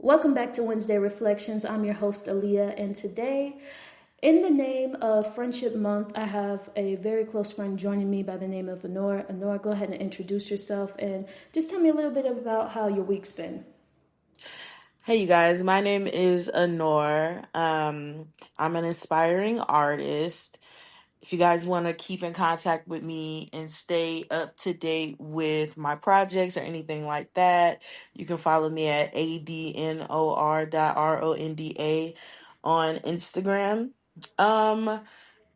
Welcome back to Wednesday Reflections. I'm your host, Aaliyah, and today, in the name of Friendship Month, I have a very close friend joining me by the name of Adnor. Adnor, go ahead and introduce yourself and just tell me a little bit about how your week's been. Hey, you guys, my name is Adnor. I'm an aspiring artist. If you guys want to keep in contact with me and stay up to date with my projects or anything like that, you can follow me at adnor.ronda on Instagram. Um,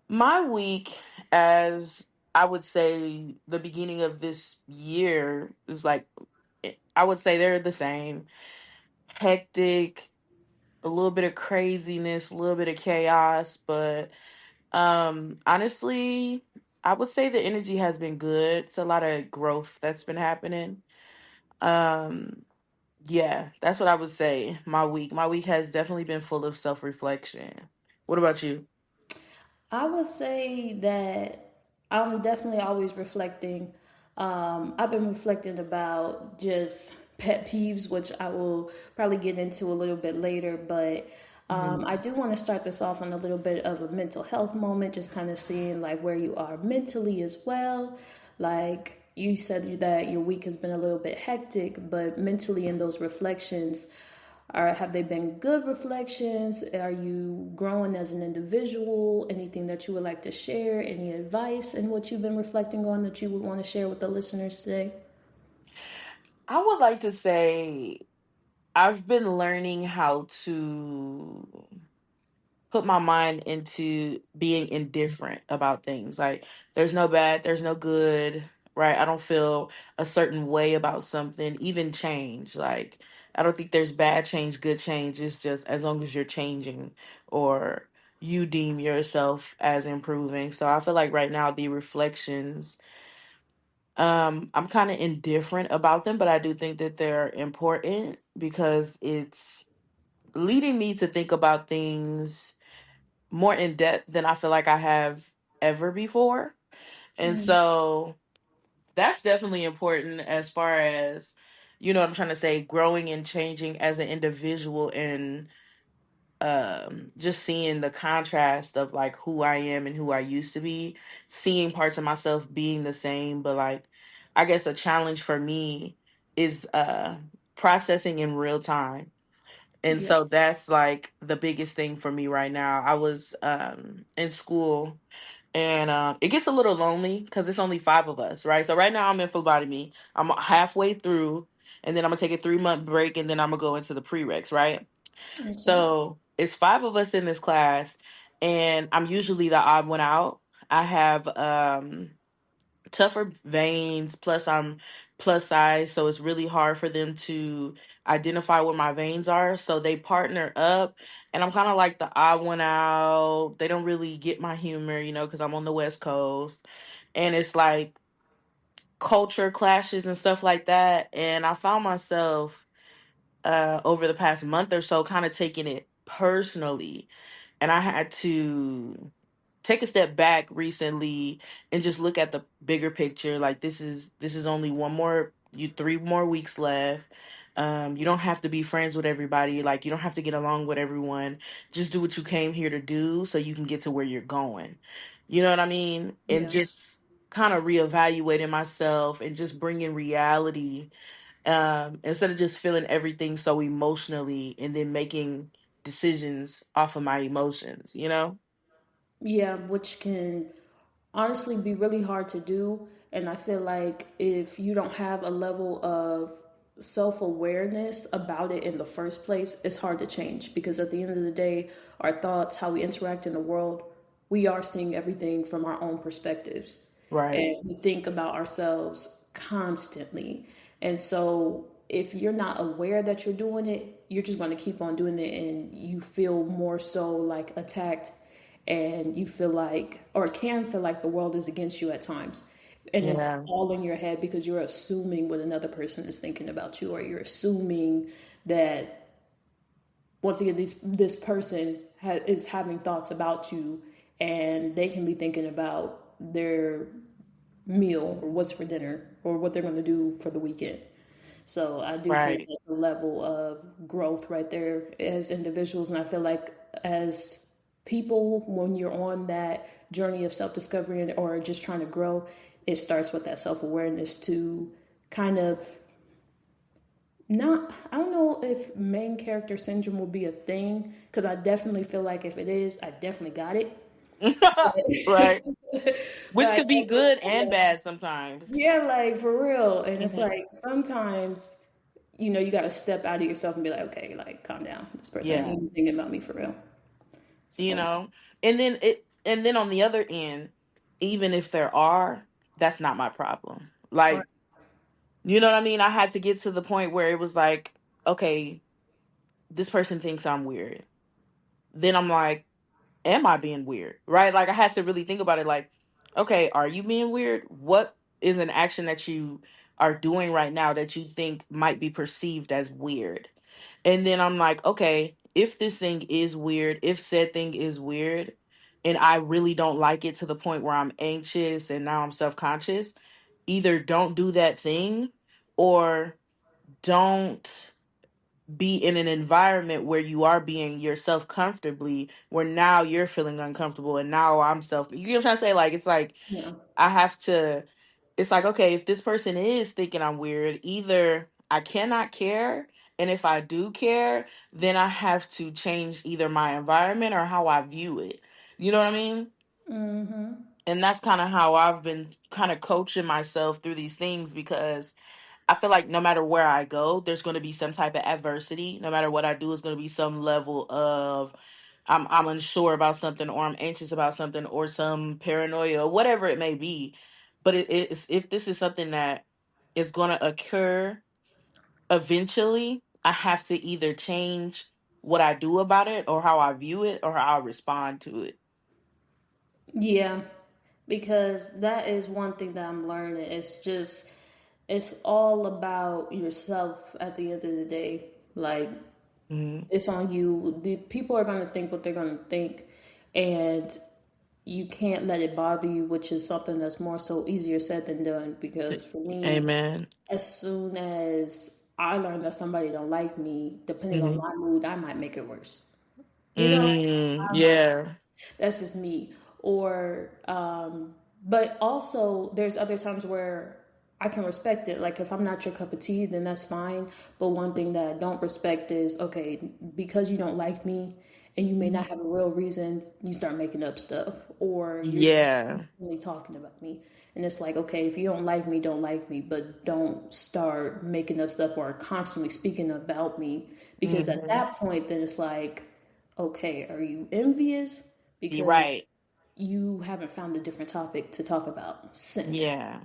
my week, as I would say, the beginning of this year is like, I would say they're the same. Hectic, a little bit of craziness, a little bit of chaos, but honestly, I would say the energy has been good. It's a lot of growth that's been happening. Um yeah, that's what I would say. My week has definitely been full of self-reflection. What about you? I would say that I'm definitely always reflecting. I've been reflecting about just pet peeves, which I will probably get into a little bit later. But Mhm. I do want to start this off on a little bit of a mental health moment, just kind of seeing like where you are mentally as well. Like you said that your week has been a little bit hectic, but mentally in those reflections, or have they been good reflections? Are you growing as an individual? Anything that you would like to share? Any advice in what you've been reflecting on that you would want to share with the listeners today? I would like to say I've been learning how to put my mind into being indifferent about things. Like there's no bad, there's no good, right? I don't feel a certain way about something, even change. Like I don't think there's bad change, good change. It's just as long as you're changing or you deem yourself as improving. So I feel like right now the reflections, I'm kind of indifferent about them, but I do think that they're important because it's leading me to think about things more in depth than I feel like I have ever before. And so that's definitely important as far as, what I'm trying to say, growing and changing as an individual and just seeing the contrast of like who I am and who I used to be, seeing parts of myself being the same, but like I guess a challenge for me is processing in real time. And Yeah. so that's like the biggest thing for me right now. I was in school and it gets a little lonely because it's only five of us, right? So right now I'm in phlebotomy. I'm halfway through, and then I'm gonna take a 3 month break, and then I'm gonna go into the prereqs, right? Okay. So it's five of us in this class, and I'm usually the odd one out. I have tougher veins, plus I'm plus size, so it's really hard for them to identify where my veins are, so they partner up, and I'm kind of like the odd one out. They don't really get my humor, because I'm on the West Coast, and it's like culture clashes and stuff like that, and I found myself over the past month or so kind of taking it personally, and I had to take a step back recently and just look at the bigger picture. Like this is only one more, 3 more weeks left. You don't have to be friends with everybody. Like you don't have to get along with everyone. Just do what you came here to do so you can get to where you're going. You know what I mean? And Yeah. just kind of reevaluating myself and just bringing reality, instead of just feeling everything so emotionally and then making decisions off of my emotions. Yeah, which can honestly be really hard to do. And I feel like if you don't have a level of self awareness about it in the first place, it's hard to change because at the end of the day, our thoughts, how we interact in the world, we are seeing everything from our own perspectives. Right. And we think about ourselves constantly. And so if you're not aware that you're doing it, you're just going to keep on doing it and you feel more so like attacked and you feel like or can feel like the world is against you at times. And it's Yeah. all in your head because you're assuming what another person is thinking about you or you're assuming that once again this person is having thoughts about you and they can be thinking about their meal or what's for dinner or what they're going to do for the weekend. So I do think Right. that's a level of growth right there as individuals. And I feel like as people, when you're on that journey of self discovery or just trying to grow, it starts with that self awareness to kind of not, I don't know if main character syndrome will be a thing because I definitely feel like if it is, I definitely got it. Right. But Which I could be definitely good feel and like, bad sometimes. yeah, like for real. And it's Hmm. like sometimes, you got to step out of yourself and be like, okay, like calm down. This person ain't Yeah. even thinking about me for real. You So, know, and then on the other end, even if there are, that's not my problem. right. Like, you know what I mean? I had to get to the point where it was like, okay, this person thinks I'm weird. Then I'm like, am I being weird? Right? Like I had to really think about it like, okay, are you being weird? What is an action that you are doing right now that you think might be perceived as weird? And then I'm like, okay, if this thing is weird, if said thing is weird, and I really don't like it to the point where I'm anxious and now I'm self-conscious, either don't do that thing or don't be in an environment where you are being yourself comfortably, where now you're feeling uncomfortable and now I'm self, you know what I'm trying to say? Like, it's like, Yeah. I have to, it's like, okay, if this person is thinking I'm weird, either I cannot care. And if I do care, then I have to change either my environment or how I view it. You know what I mean? Mm-hmm. And that's kind of how I've been kind of coaching myself through these things because I feel like no matter where I go, there's going to be some type of adversity. No matter what I do, is going to be some level of I'm unsure about something, or I'm anxious about something, or some paranoia, or whatever it may be. But it's, if this is something that is going to occur eventually, I have to either change what I do about it, or how I view it, or how I respond to it. Yeah. Because that is one thing that I'm learning. It's all about yourself at the end of the day. Like, Hmm. it's on you. The people are going to think what they're going to think. And you can't let it bother you, which is something that's more so easier said than done. Because for me, Amen. as soon as I learn that somebody don't like me, depending on Hmm. my mood, I might make it worse. You know, I might. Yeah. That's just me. Or, but also there's other times where I can respect it. Like if I'm not your cup of tea, then that's fine. But one thing that I don't respect is okay, because you don't like me and you may not have a real reason, you start making up stuff or you're just Yeah. constantly talking about me. And it's like, okay, if you don't like me, but don't start making up stuff or constantly speaking about me. Because at Hmm. that point, then it's like, okay, are you envious? You're Because right. you haven't found a different topic to talk about since. Yeah.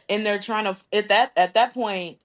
And they're trying to at that point,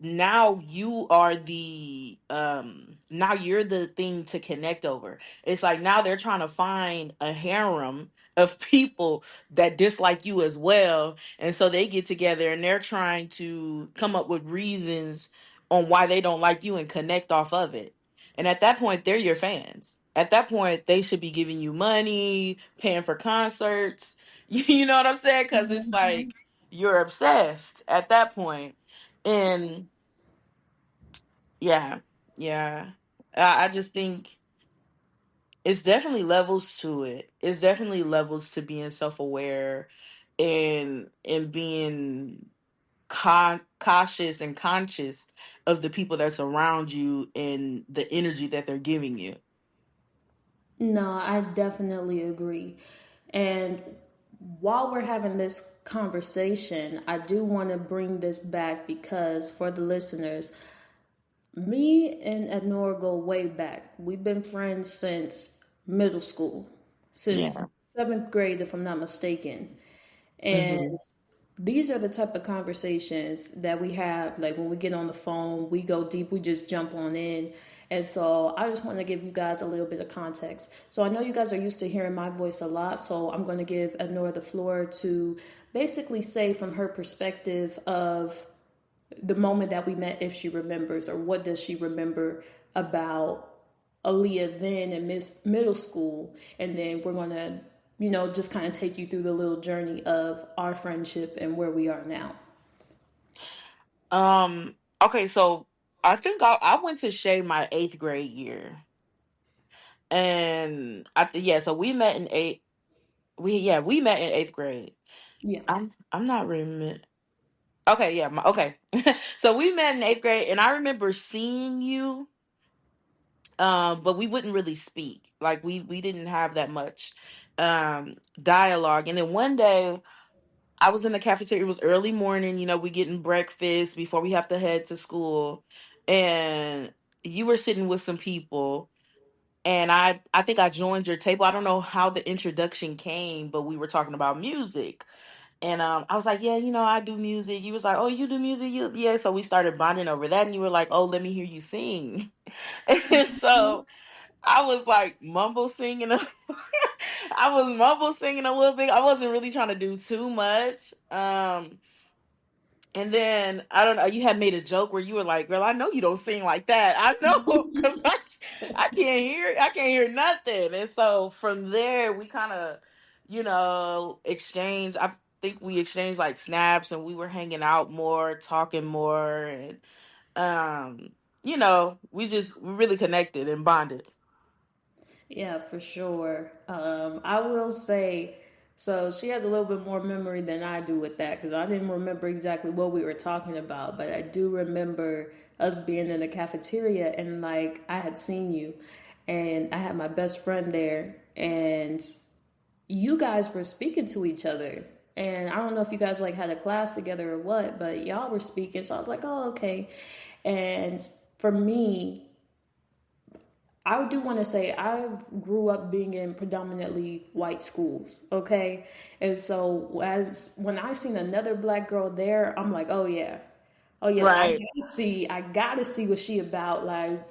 now you are the now you're the thing to connect over. It's like now they're trying to find a harem of people that dislike you as well, and so they get together and they're trying to come up with reasons on why they don't like you and connect off of it. And at that point they're your fans. At that point they should be giving you money, paying for concerts. You know what I'm saying? Cuz it's like you're obsessed at that point. And yeah, yeah. I just think it's definitely levels to it. It's definitely levels to being self-aware and being cautious and conscious of the people that's around you and the energy that they're giving you. No, I definitely agree. And while we're having this conversation, I do want to bring this back because for the listeners, me and Adnor go way back. We've been friends since middle school, since Yeah. seventh grade, if I'm not mistaken. And Hmm. these are the type of conversations that we have. Like when we get on the phone, we go deep, we just jump on in. And so I just want to give you guys a little bit of context. So I know you guys are used to hearing my voice a lot. So I'm going to give Adnor the floor to basically say from her perspective of the moment that we met, if she remembers, or what does she remember about Aaliyah then in middle school, and then we're gonna, just kind of take you through the little journey of our friendship and where we are now. Okay, so I think I went to Shay my 8th grade year, and yeah, so we met in eight. We met in 8th grade. Yeah. I'm not remember. Okay, yeah, okay. So we met in 8th grade, and I remember seeing you, but we wouldn't really speak. Like we didn't have that much dialogue. And then one day I was in the cafeteria. It was early morning. We getting breakfast before we have to head to school, and you were sitting with some people. And I think I joined your table. I don't know how the introduction came, but we were talking about music. And I was like, yeah, I do music. You was like, oh, you do music? Yeah. So we started bonding over that, and you were like, oh, let me hear you sing. And so I was like mumble singing. I was mumble singing a little bit. I wasn't really trying to do too much. And then I don't know. You had made a joke where you were like, "Girl, I know you don't sing like that. I know because I can't hear. I can't hear nothing." And so from there, we kind of, exchanged. I think we exchanged like snaps, and we were hanging out more, talking more, and we really connected and bonded. Yeah, for sure. I will say, so she has a little bit more memory than I do with that because I didn't remember exactly what we were talking about, but I do remember us being in the cafeteria and like I had seen you and I had my best friend there and you guys were speaking to each other. And I don't know if you guys like had a class together or what, but y'all were speaking. So I was like, oh, okay. And for me, I do want to say I grew up being in predominantly white schools, okay? And so when I seen another black girl there, I'm like, oh yeah. Oh yeah, Right. I gotta see what she about, like,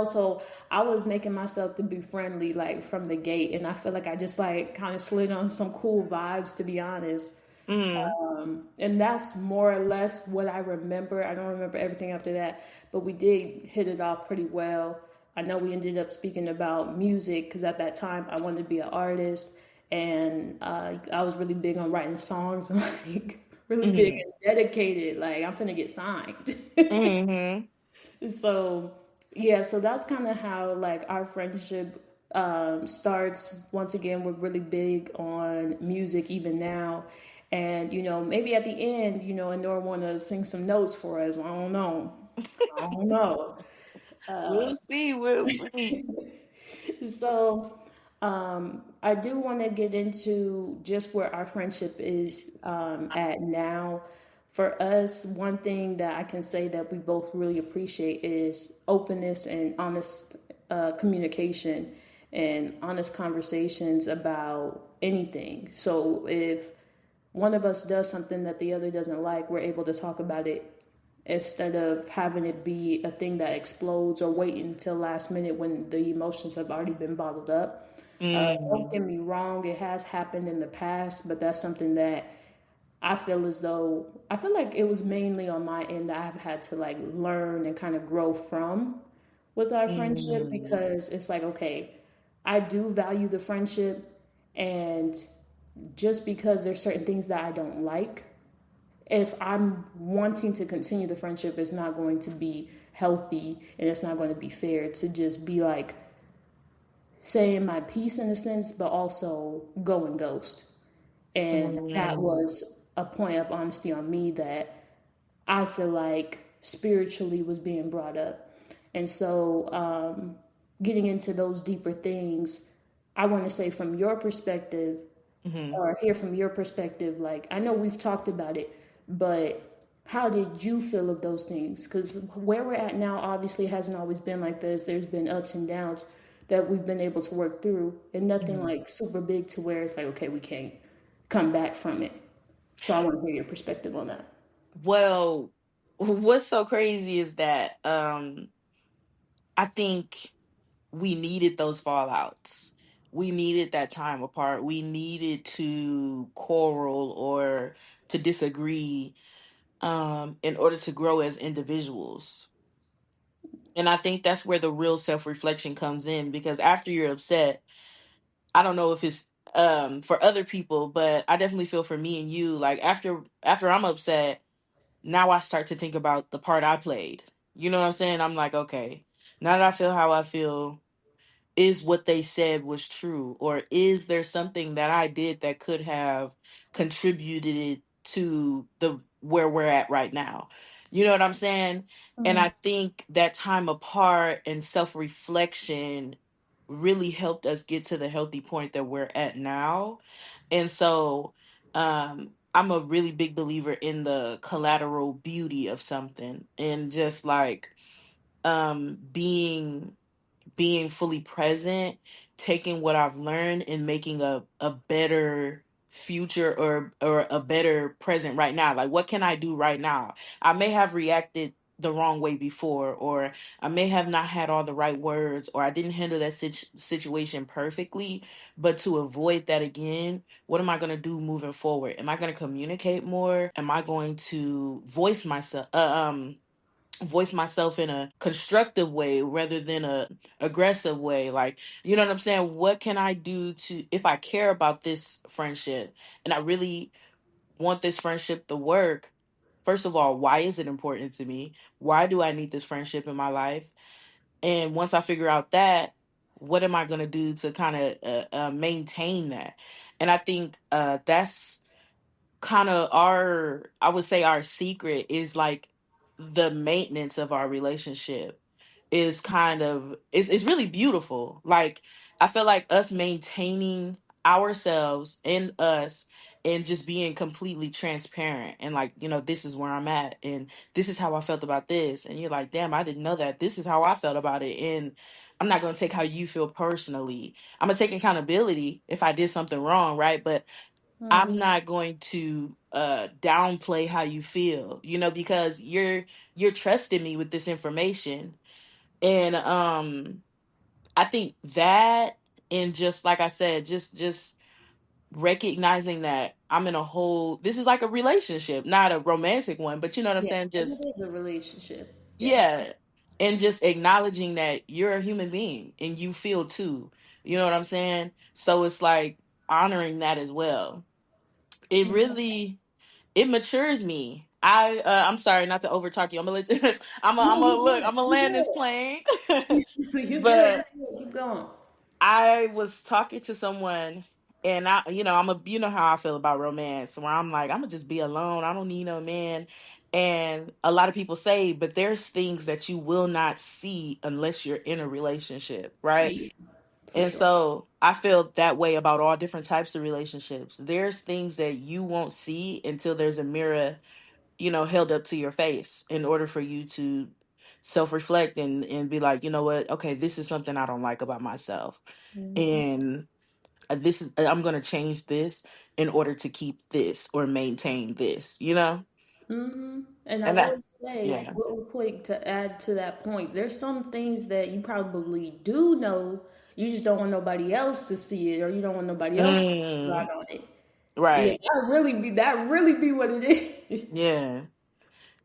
so I was making myself to be friendly like from the gate and I feel like I just like kind of slid on some cool vibes to be honest. Mm-hmm. And that's more or less what I remember. I don't remember everything after that, but we did hit it off pretty well. I know we ended up speaking about music because at that time I wanted to be an artist, and I was really big on writing songs and like really big Mm-hmm. and dedicated. Like I'm gonna get signed. Mm-hmm. So yeah, so that's kind of how like our friendship starts. Once again, we're really big on music even now, and maybe at the end, Adnor want to sing some notes for us. I don't know. I don't know. We'll see. We'll see. So I do want to get into just where our friendship is at now. For us, one thing that I can say that we both really appreciate is openness and honest communication and honest conversations about anything. So if one of us does something that the other doesn't like, we're able to talk about it instead of having it be a thing that explodes or waiting until last minute when the emotions have already been bottled up. Don't Mm-hmm. get me wrong, it has happened in the past, but that's something that I feel like it was mainly on my end that I've had to like learn and kind of grow from with our friendship Mm-hmm. because it's like, okay, I do value the friendship, and just because there's certain things that I don't like, if I'm wanting to continue the friendship, it's not going to be healthy and it's not going to be fair to just be like saying my piece in a sense, but also go and ghost. And that Mm-hmm. was a point of honesty on me that I feel like spiritually was being brought up. And so, getting into those deeper things, I want to say from your perspective, Mm-hmm. or hear from your perspective, like I know we've talked about it, but how did you feel of those things? Because where we're at now obviously hasn't always been like this. There's been ups and downs that we've been able to work through, and nothing Mm-hmm. like super big to where it's like, okay, we can't come back from it. So I want to hear your perspective on that. Well, what's so crazy is that I think we needed those fallouts. We needed that time apart. We needed to quarrel or to disagree in order to grow as individuals. And I think that's where the real self-reflection comes in, because after you're upset, I don't know if it's for other people, but I definitely feel for me and you, like after I'm upset, now I start to think about the part I played. You know what I'm saying? I'm like, okay, now that I feel how I feel, is what they said was true, or is there something that I did that could have contributed to the where we're at right now? You know what I'm saying? And Mm, I think that time apart and self-reflection really helped us get to the healthy point that we're at now. And so I'm a really big believer in the collateral beauty of something, and just like being fully present, taking what I've learned and making a better future, or a better present right now. Like, what can I do right now? I may have reacted the wrong way before, or I may have not had all the right words, or I didn't handle that situation perfectly. But to avoid that again, what am I going to do moving forward? Am I going to communicate more? Am I going to voice myself in a constructive way rather than a aggressive way? Like, you know what I'm saying? What can I do to, if I care about this friendship and I really want this friendship to work? First of all, why is it important to me? Why do I need this friendship in my life? And once I figure out that, what am I going to do to kind of maintain that? And I think that's kind of our, I would say our secret is like the maintenance of our relationship is kind of, it's really beautiful. Like, I feel like us maintaining ourselves and us, and just being completely transparent, and like, this is where I'm at, and this is how I felt about this, and you're like, damn, I didn't know that, this is how I felt about it. And I'm not going to take how you feel personally. I'm going to take accountability if I did something wrong, right? But I'm mm, not going to downplay how you feel, because you're trusting me with this information. And I think that, and just like I said, just recognizing that I'm in a whole, this is like a relationship, not a romantic one, but you know what I'm yeah, saying? because Just, it is a relationship. Yeah. yeah. And just acknowledging that you're a human being and you feel too. You know what I'm saying? So it's like honoring that as well. It really, it matures me. I'm sorry not to overtalk you. No, I'm gonna you look. good. I'm gonna You land this good. plane. You good. But You good. Keep going. I was talking to someone, and you know how I feel about romance, where I'm like, I'm gonna just be alone. I don't need no man. And a lot of people say, but there's things that you will not see unless you're in a relationship, right? Yeah, for And sure. so I feel that way about all different types of relationships. There's things that you won't see until there's a mirror, held up to your face, in order for you to self-reflect and be like, you know what? Okay, this is something I don't like about myself. Hmm. And I'm going to change this in order to keep this or maintain this. Hmm. And I And that, will say, yeah. real quick, to add to that point, there's some things that you probably do know, you just don't want nobody else to see it, or you don't want nobody else to Mm, ride on it. Yeah, right. that really be what it is. Yeah.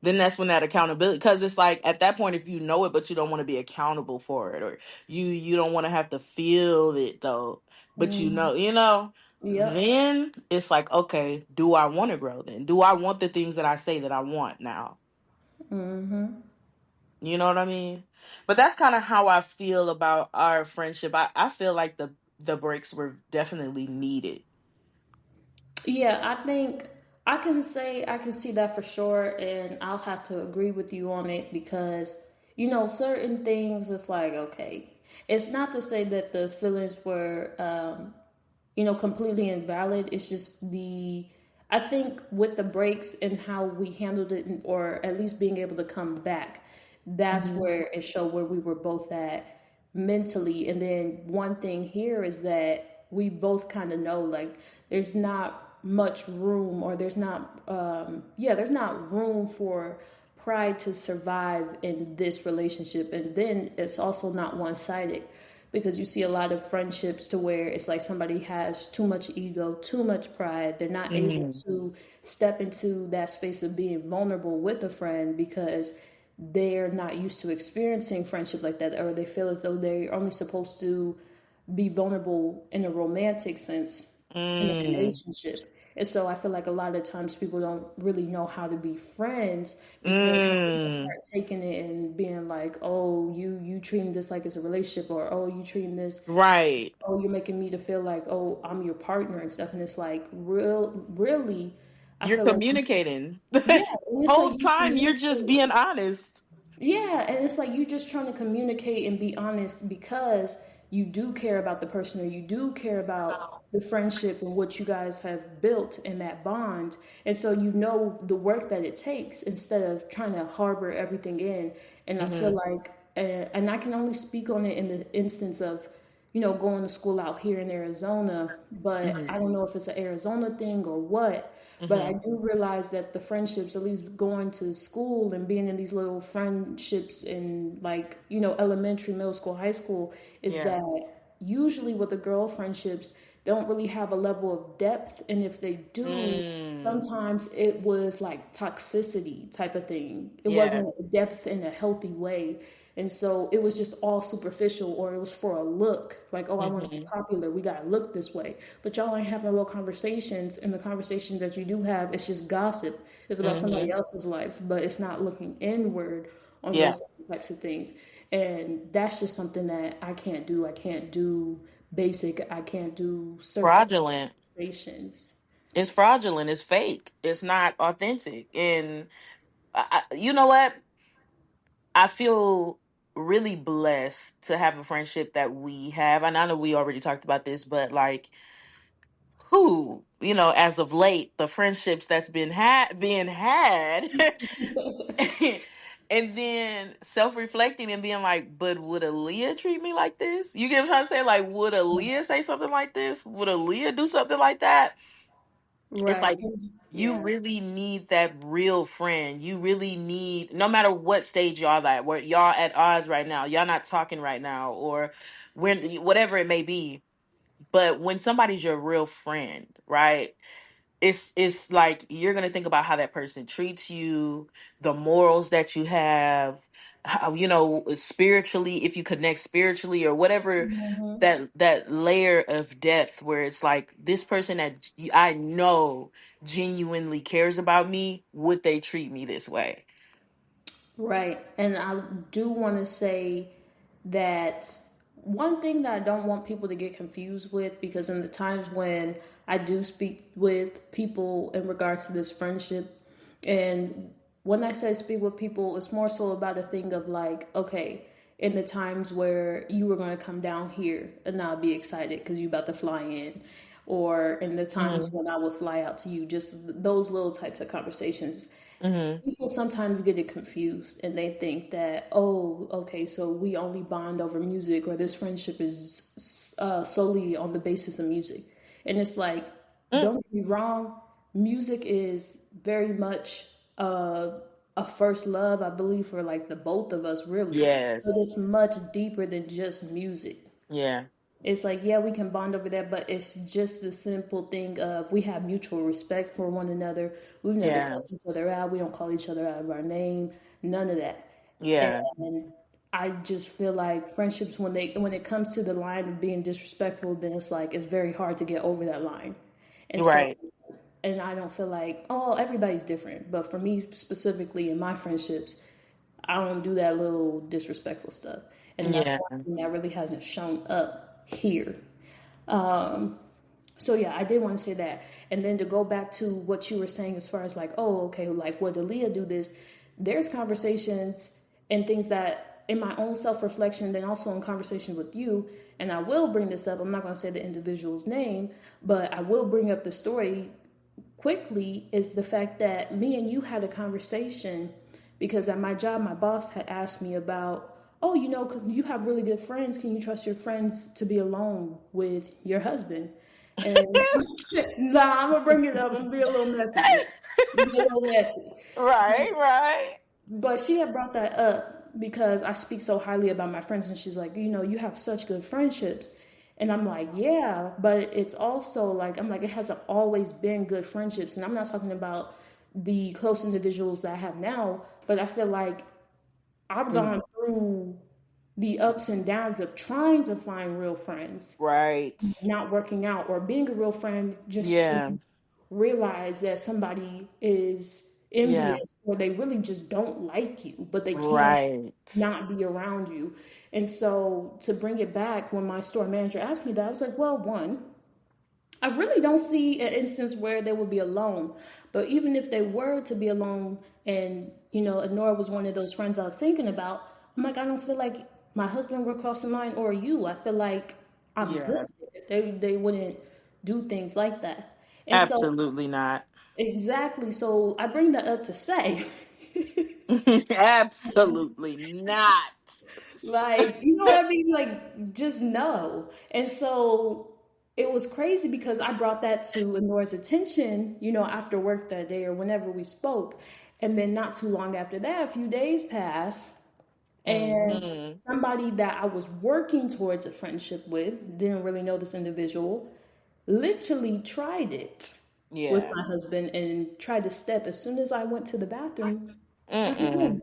Then that's when that accountability, because it's like at that point, if you know it but you don't want to be accountable for it, or you don't want to have to feel it though, but Mm, yep. then it's like, okay, do I want to grow? Then do I want the things that I say that I want now? Hmm. You know what I mean? But that's kind of how I feel about our friendship. I feel like the breaks were definitely needed. Yeah, I think I can say I can see that for sure, and I'll have to agree with you on it because certain things. It's like okay, it's not to say that the feelings were completely invalid. It's just I think with the breaks and how we handled it, or at least being able to come back, that's Hmm. where it showed where we were both at mentally. And then one thing here is that we both kind of know like there's not much room, or there's not room for pride to survive in this relationship. And then it's also not one-sided, because you see a lot of friendships to where it's like somebody has too much ego, too much pride. They're not able Hmm. to step into that space of being vulnerable with a friend because they're not used to experiencing friendship like that, or they feel as though they're only supposed to be vulnerable in a romantic sense in a Mm. relationship. And so I feel like a lot of times people don't really know how to be friends because people Mm, start taking it and being like, "Oh, you treating this like it's a relationship," or "Oh, you treating this, right. oh, you're making me to feel like, oh, I'm your partner and stuff." And it's like, really, I You're feel like, communicating. yeah, and it's like Whole you time you're just communicate. being honest. Yeah, and it's like you just trying to communicate and be honest because you do care about the person, or you do care about the friendship and what you guys have built in that bond. And so you know the work that it takes instead of trying to harbor everything in. And I feel Mm-hmm. like, and I can only speak on it in the instance of, going to school out here in Arizona, but Mm-hmm. I don't know if it's an Arizona thing or what. But I Mm-hmm. do realize that the friendships, at least going to school and being in these little friendships in, like, elementary, middle school, high school, is Yeah. that usually with the girl friendships, they don't really have a level of depth. And if they do, Mm. sometimes it was like toxicity type of thing. It Yeah. wasn't depth in a healthy way. And so it was just all superficial, or it was for a look, like, oh, I want to be Mm-hmm. popular. We got to look this way. But y'all ain't having real conversations. And the conversations that you do have, it's just gossip. It's about somebody Mm-hmm. else's life, but it's not looking inward on Yeah. those types of things. And that's just something that I can't do. I can't do basic, I can't do surface Fraudulent. conversations. It's fraudulent. It's fake. It's not authentic. And you know what? I feel really blessed to have a friendship that we have. And I know we already talked about this, but like, who, as of late, the friendships that's being had, and then self-reflecting and being like, but would Aaliyah treat me like this? You get what I'm trying to say? Like, would Aaliyah say something like this? Would Aaliyah do something like that? It's Right. like you Yeah. really need that real friend. You really need, no matter what stage y'all at, where y'all at odds right now, y'all not talking right now, or when whatever it may be. But when somebody's your real friend, right? It's like you're gonna think about how that person treats you, the morals that you have, how, spiritually, if you connect spiritually or whatever, Mhm. that layer of depth where it's like this person that I know genuinely cares about me, would they treat me this way? Right. And I do want to say that one thing that I don't want people to get confused with, because in the times when I do speak with people in regards to this friendship, and when I say speak with people, it's more so about a thing of like, okay, in the times where you were going to come down here and I'll be excited because you about to fly in, or in the times Hmm. when I would fly out to you, just those little types of conversations. Hmm. People sometimes get it confused and they think that, oh, okay, so we only bond over music, or this friendship is solely on the basis of music. And it's like, don't get me wrong, music is very much a first love, I believe, for like the both of us, really. But it's Yes. much deeper than just music. Yeah. It's like, yeah, we can bond over that, but it's just the simple thing of we have mutual respect for one another. We've never Yeah. cussed each other out. We don't call each other out of our name. None of that. Yeah. And I just feel like friendships, when it comes to the line of being disrespectful, then it's like it's very hard to get over that line. And so, Right. and I don't feel like, oh, everybody's different, but for me specifically in my friendships, I don't do that little disrespectful stuff. And that's Yeah. one thing that really hasn't shown up here. So yeah, I did want to say that. And then to go back to what you were saying as far as like, oh, okay, like would Aaliyah do this? There's conversations and things that in my own self-reflection, then also in conversation with you, and I will bring this up. I'm not going to say the individual's name, but I will bring up the story quickly, is the fact that me and you had a conversation because at my job, my boss had asked me about, oh, you have really good friends. Can you trust your friends to be alone with your husband? And nah, I'm gonna bring it up. I'm gonna be a little messy. Be a little messy. Right. Right. But she had brought that up because I speak so highly about my friends, and she's like, you have such good friendships. And I'm like, yeah, but it's also like, I'm like, it hasn't always been good friendships. And I'm not talking about the close individuals that I have now, but I feel like I've Mm. gone through the ups and downs of trying to find real friends, Right. not working out, or being a real friend just Yeah. realize that somebody is Yeah. envious or they really just don't like you, but they can't Right. not be around you. And so to bring it back, when my store manager asked me that, I was like, well, one, I really don't see an instance where they would be alone. But even if they were to be alone, and Adnor was one of those friends I was thinking about, I'm like, I don't feel like my husband would cross the line or you. I feel like I'm good. Yeah. They wouldn't do things like that. And so Absolutely not. exactly. So I bring that up to say, Absolutely not. like, you know what I mean? Like, just no. And so it was crazy because I brought that to Lenore's attention, after work that day or whenever we spoke. And then not too long after that, a few days passed, and Hmm. somebody that I was working towards a friendship with, didn't really know this individual, literally tried it with Yeah. my husband and tried to step as soon as I went to the bathroom. Mm-mm.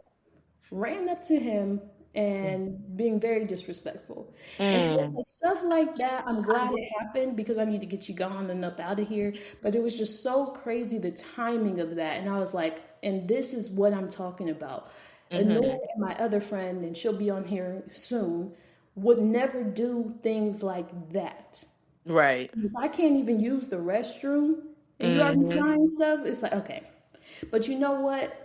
Ran up to him and being very disrespectful. And so it's Mm. like stuff like that. I'm glad it happened because I need to get you gone and up out of here. But it was just so crazy the timing of that. And I was like, and this is what I'm talking about. Anora Hmm. and my other friend, and she'll be on here soon, would never do things like that. Right. If I can't even use the restroom and you already Hmm. trying stuff, it's like, okay. But you know what?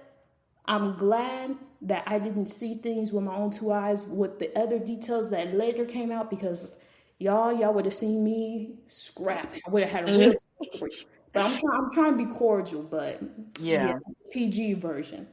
I'm glad that I didn't see things with my own two eyes with the other details that later came out because y'all would have seen me scrap. I would have had a real story. But I'm trying to be cordial, but yeah, Yeah. it's the PG version.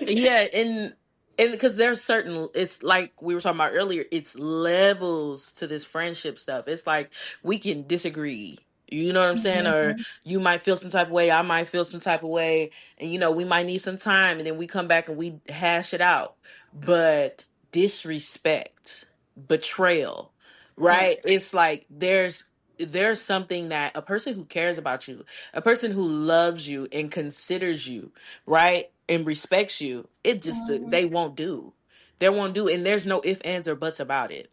Yeah, and because there's certain, it's like we were talking about earlier, it's levels to this friendship stuff. It's like we can disagree. You know what I'm saying? Or Mhm. you might feel some type of way, I might feel some type of way, and we might need some time and then we come back and we hash it out. But disrespect, betrayal, Right. right? It's like there's something that a person who cares about you, a person who loves you and considers you, right, and respects you, it just Mhm. they won't do. They won't do, and there's no if, ands, or buts about it.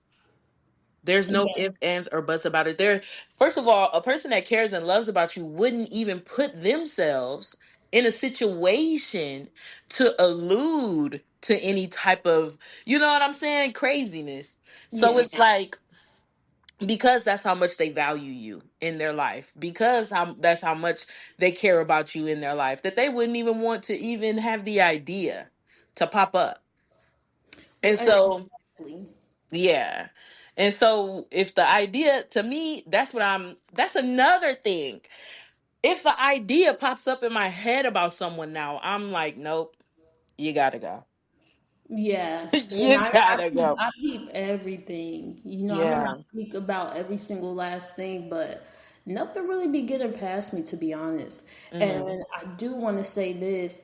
There's no Yeah. if, ands, or buts about it. There, first of all, a person that cares and loves about you wouldn't even put themselves in a situation to allude to any type of, you know what I'm saying, craziness. So Yeah. it's like, because that's how much they value you in their life, because that's how much they care about you in their life, that they wouldn't even want to even have the idea to pop up. Well, And so exactly. yeah, and so if the idea, to me, that's another thing. If the idea pops up in my head about someone, now I'm like, nope, you gotta go. Yeah, and You gotta go. I peep everything. I may Yeah. not speak about every single last thing, but nothing really be getting past me, to be honest. Hmm. And I do want to say this.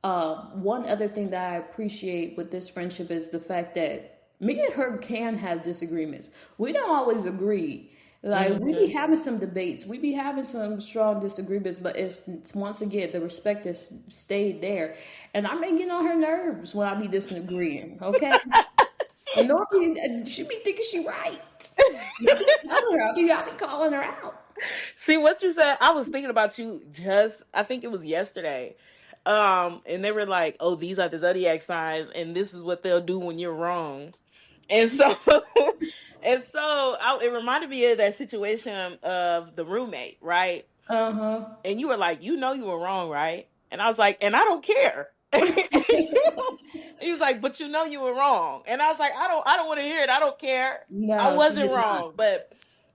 One other thing that I appreciate with this friendship is the fact that me and her can have disagreements. We don't always agree. Like we be Hmm. having some debates, we be having some strong disagreements, but it's once again the respect has stayed there, and I may get on her nerves when I be disagreeing. Okay, and normally she be thinking she right. And I be telling her, I be calling her out. See what you said? I was thinking about you just, I think it was yesterday. And they were like, "Oh, these are the zodiac signs, and this is what they'll do when you're wrong." And so, it reminded me of that situation of the roommate, right? Uh huh. And you were like, you were wrong, right? And I was like, and I don't care. He was like, but you were wrong. And I was like, I don't want to hear it. I don't care. I No, she wasn't did not. wrong. But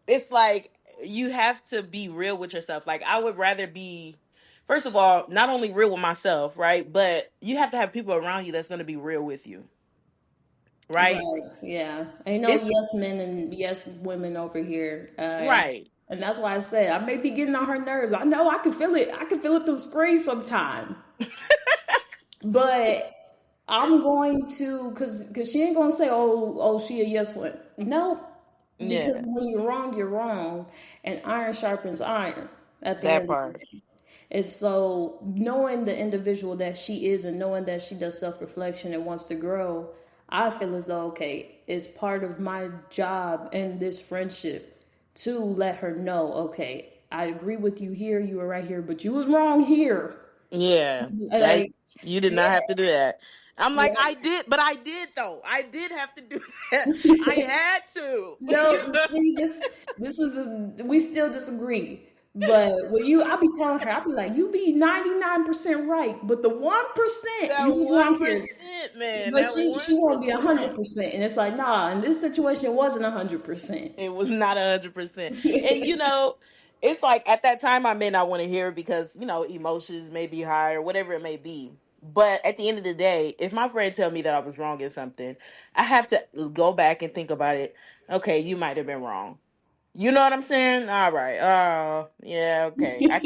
it's like, you have to be real with yourself. Like, I would rather be, first of all, not only real with myself, right? But you have to have people around you that's going to be real with you, right? Right. Yeah. Ain't no It's yes men and yes women over here. right. And that's why I said I may be getting on her nerves. I know I can feel it. I can feel it through screen sometime. But I'm going to, cause she ain't gonna say, oh, she a yes one. No, because Yeah, when you're wrong, and iron sharpens iron at the that end of the part. day. And so, knowing the individual that she is and knowing that she does self reflection and wants to grow, I feel as though, okay, it's part of my job and this friendship to let her know, okay, I agree with you here. You were right here, but you was wrong here. Yeah, that Like, you did not have to do that. I'm like, yeah. I did, but I did though. I did have to do that. I had to. You No, know? see, this is the we still disagree. But when you, I be telling her, I be like, you be 99% right, but the 1% That you was wrong here. 1%, man. But That she won't be 1%. 100%, and it's like, nah. In this situation, it wasn't 100%. It was not 100%. And it's like at that time I may not want to hear it because, emotions may be high or whatever it may be. But at the end of the day, if my friend tell me that I was wrong in something, I have to go back and think about it. Okay, you might have been wrong. You know what I'm saying? All right. Oh, yeah, okay. I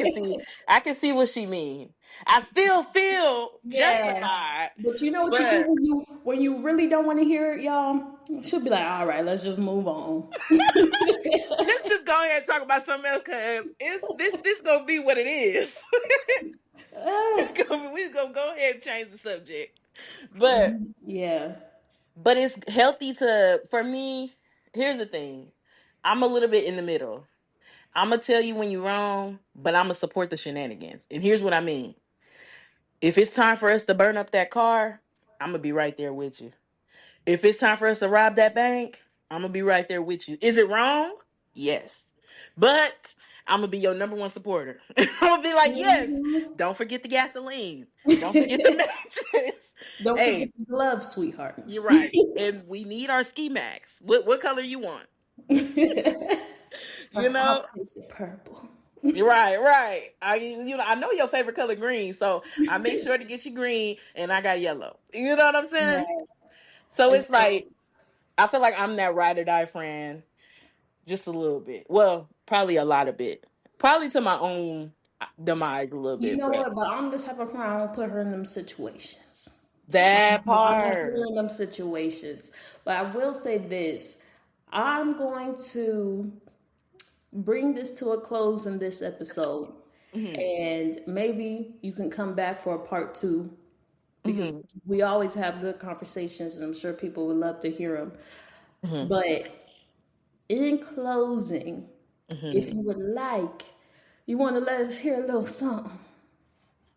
can see what she mean. I still feel Yeah, justified, but you know what you do but when you really don't want to hear it, y'all. She'll be like, all right, let's just move on. let's just go ahead and talk about something else because it's this gonna be what it is. We're gonna go ahead and change the subject. But Yeah. but it's healthy to for me, here's the thing. I'm a little bit in the middle. I'm gonna tell you when you're wrong, but I'm gonna support the shenanigans. And here's what I mean. If it's time for us to burn up that car, I'm gonna be right there with you. If it's time for us to rob that bank, I'm gonna be right there with you. Is it wrong? Yes. But I'm gonna be your number one supporter. I'm gonna be like, yes, Mhm. don't forget the gasoline. Don't forget the mattress. Don't forget Hey, the gloves, sweetheart. you're right. And we need our ski max. What color you want? You I'll know? taste it purple. You're right, right. I know your favorite color green, so I make sure to get you green and I got yellow. You know what I'm saying? Right. So it's Exactly. like I feel like I'm that ride or die friend just a little bit. Well, probably a lot of bit. Probably to my own demise a little You bit, know but what? But I'm the type of friend I don't put her in them situations. that I don't put her part. in them situations. But I will say this. I'm going to bring this to a close in this episode. Hmm. And maybe you can come back for a part two because Hmm. we always have good conversations and I'm sure people would love to hear them. Hmm. But in closing, if Hmm. you would like, you want to let us hear a little something.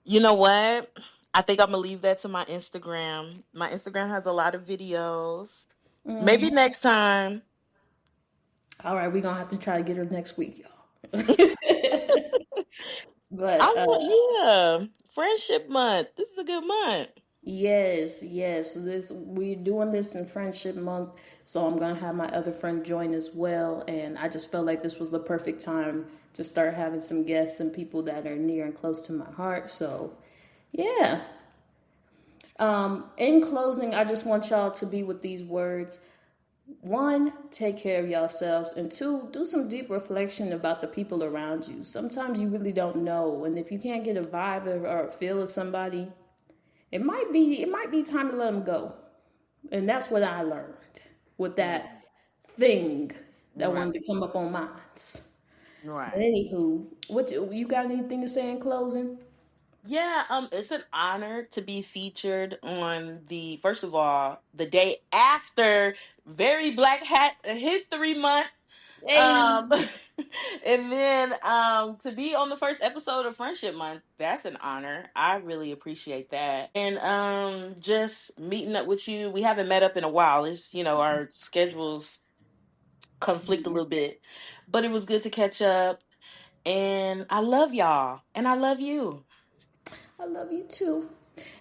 You know what? I think I'm gonna leave that to my Instagram. My Instagram has a lot of videos. Maybe next time. All right, we're gonna have to try to get her next week, y'all. But Yeah, Friendship Month. This is a good month. yes, yes, this we're doing this in Friendship Month, so I'm gonna have my other friend join as well. And I just felt like this was the perfect time to start having some guests and people that are near and close to my heart. So, yeah. In closing, I just want y'all to be with these words. One, take care of yourselves, and two, do some deep reflection about the people around you. Sometimes you really don't know, and if you can't get a vibe or a feel of somebody, it might be time to let them go. And that's what I learned with that Mm, thing that right, wanted to come up on minds. But right. anywho, what you got anything to say in closing? Yeah, it's an honor to be featured on the first of all, the day after very Black Hat History Month. Hey, Um and then to be on the first episode of Friendship Month, that's an honor. I really appreciate that. And just meeting up with you. We haven't met up in a while. It's, our schedules conflict a little bit. But it was good to catch up. And I love y'all. And I love you. I love you too.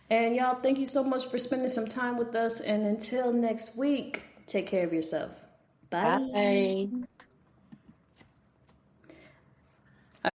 And y'all, thank you so much for spending some time with us. And until next week, take care of yourself. Bye. Bye.